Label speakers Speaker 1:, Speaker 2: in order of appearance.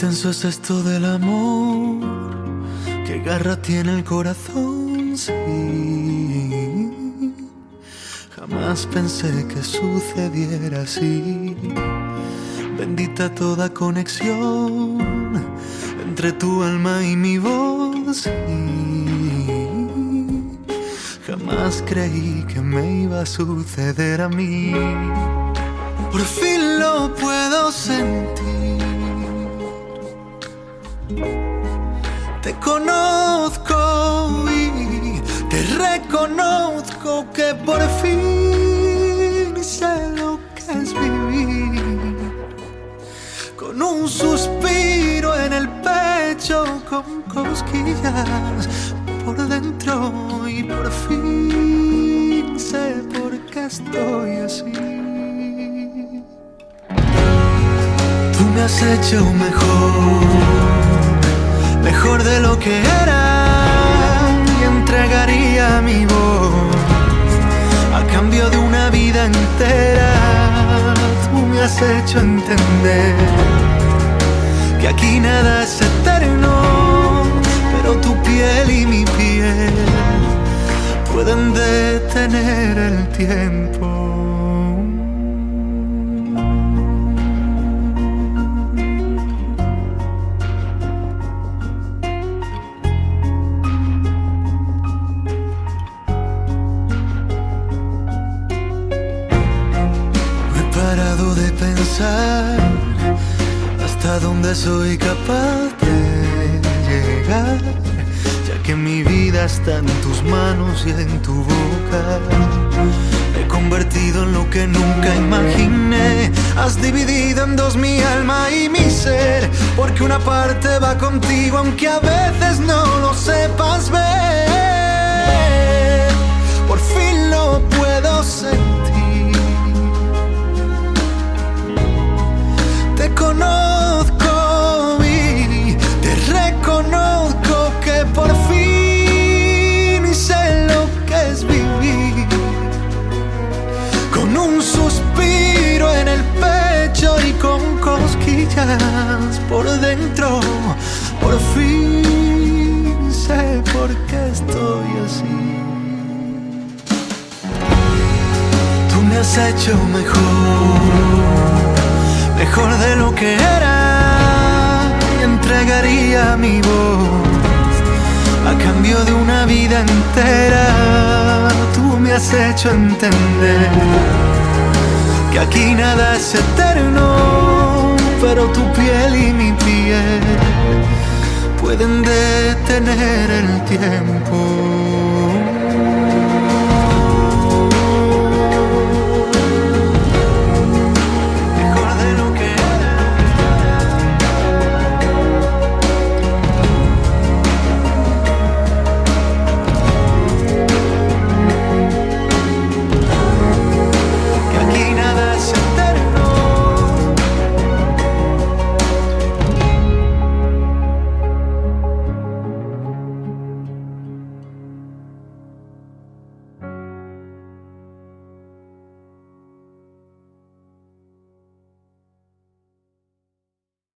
Speaker 1: intenso es esto del amor, qué garra tiene el corazón, sí. Jamás pensé que sucediera así. Bendita toda conexión entre tu alma y mi voz, sí. Jamás creí que me iba a suceder a mí. Por fin lo puedo sentir. Te conozco y te reconozco que por fin sé lo que es vivir. Con un suspiro en el pecho, con cosquillas por dentro, y por fin sé por qué estoy así. Tú me has hecho mejor de lo que era, y entregaría mi voz a cambio de una vida entera. Tú me has hecho entender que aquí nada es eterno, pero tu piel y mi piel pueden detener el tiempo. De pensar hasta dónde soy capaz de llegar, ya que mi vida está en tus manos y en tu boca. Me he convertido en lo que nunca imaginé. Has dividido en dos mi alma y mi ser, porque una parte va contigo aunque a veces no lo sepas ver. Por fin lo puedo sentir. Te conozco y te reconozco que por fin sé lo que es vivir. Con un suspiro en el pecho y con cosquillas por dentro, por fin sé por qué estoy así. Tú me has hecho mejor de lo que era, y entregaría mi voz a cambio de una vida entera. Tú me has hecho entender que aquí nada es eterno, pero tu piel y mi piel pueden detener el tiempo.